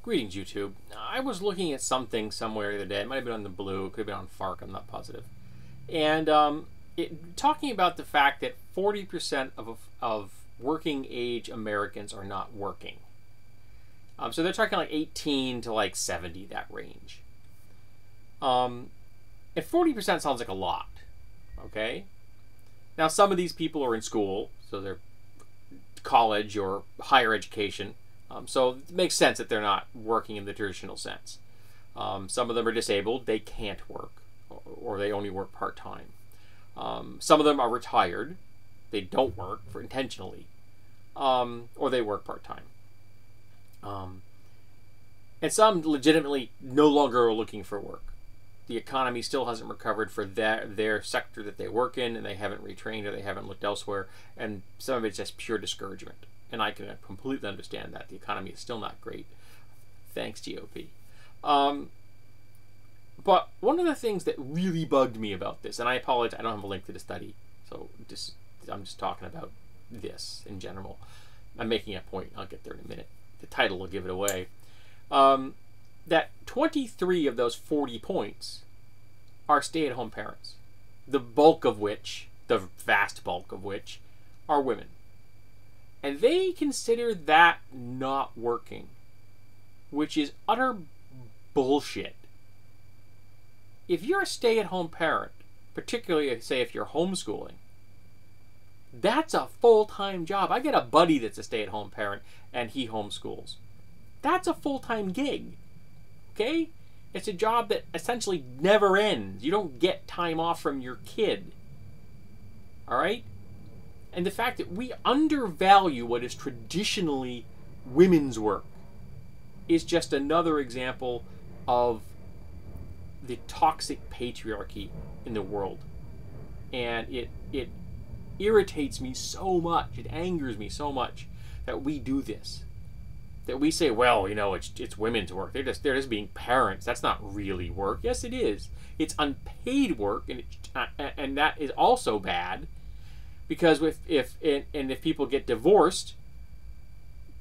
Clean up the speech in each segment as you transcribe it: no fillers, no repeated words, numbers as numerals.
Greetings, YouTube. I was looking at something somewhere the other day. It might have been on the Blue. It could have been on Fark. I'm not positive. And talking about the fact that 40% of working age Americans are not working. So they're talking like 18 to like 70, that range. And 40% sounds like a lot. Okay? Now, some of these people are in school, so they're college or higher education. So it makes sense that they're not working in the traditional sense. Some of them are disabled. They can't work, or they only work part-time. Some of them are retired. They don't work intentionally, or they work part-time. And some legitimately no longer are looking for work. The economy still hasn't recovered for their sector that they work in, and they haven't retrained or they haven't looked elsewhere. And some of it's just pure discouragement. And I can completely understand that. The economy is still not great. Thanks, GOP. But one of the things that really bugged me about this, and I apologize, I don't have a link to the study, so I'm just talking about this in general. I'm making a point. I'll get there in a minute. The title will give it away. That 23 of those 40 points are stay-at-home parents, the bulk of which, the vast bulk of which, are women. And they consider that not working, which is utter bullshit. If you're a stay-at-home parent, particularly, say, if you're homeschooling, that's a full-time job. I get a buddy that's a stay-at-home parent, and he homeschools. That's a full-time gig, okay? It's a job that essentially never ends. You don't get time off from your kid, all right? And the fact that we undervalue what is traditionally women's work is just another example of the toxic patriarchy in the world. And it irritates me so much, it angers me so much that we do this. That we say, well, you know, it's women's work. They're just being parents. That's not really work. Yes, it is. It's unpaid work, and that is also bad. Because if people get divorced,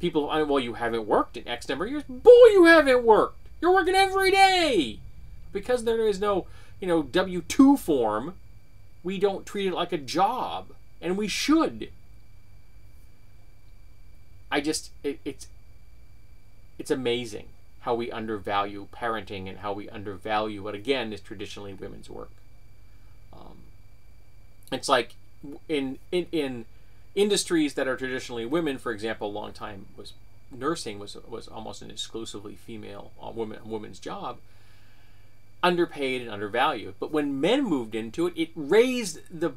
people, well, you haven't worked in X number of years. Boy, you haven't worked. You're working every day. Because there is no, W-2 form, we don't treat it like a job, and we should. It's amazing how we undervalue parenting and how we undervalue what, again, is traditionally women's work. It's like in industries that are traditionally women, for example, a long time was nursing was almost an exclusively female woman's job, underpaid and undervalued. But when men moved into it, it raised the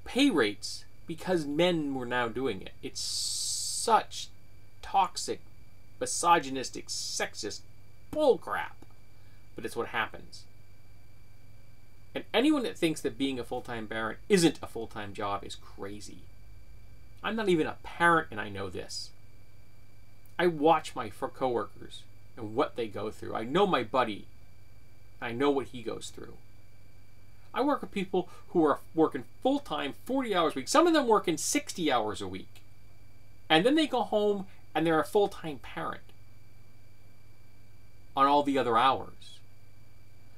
pay rates because men were now doing it. It's such toxic, misogynistic, sexist bullcrap. But it's what happens. And anyone that thinks that being a full-time parent isn't a full-time job is crazy. I'm not even a parent, and I know this. I watch my coworkers and what they go through. I know my buddy. I know what he goes through. I work with people who are working full-time, 40 hours a week. Some of them working 60 hours a week. And then they go home and they're a full-time parent on all the other hours.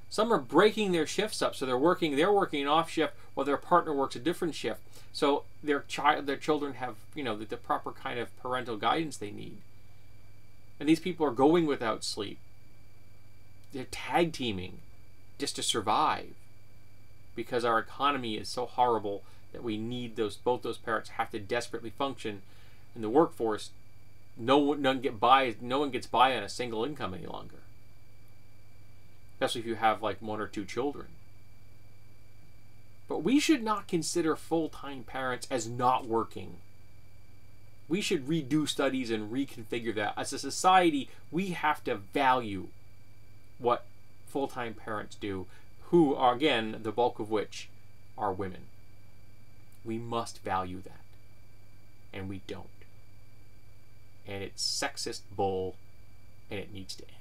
Some are breaking their shifts up, so they're working an off shift while their partner works a different shift. So their children have, the proper kind of parental guidance they need. And these people are going without sleep. They're tag teaming just to survive because our economy is so horrible that we need both those parents have to desperately function in the workforce. No one gets by on a single income any longer. Especially if you have like one or two children. But we should not consider full-time parents as not working. We should redo studies and reconfigure that. As a society, we have to value what full-time parents do, who are, again, the bulk of which are women. We must value that. And we don't. And it's sexist bull, and it needs to end.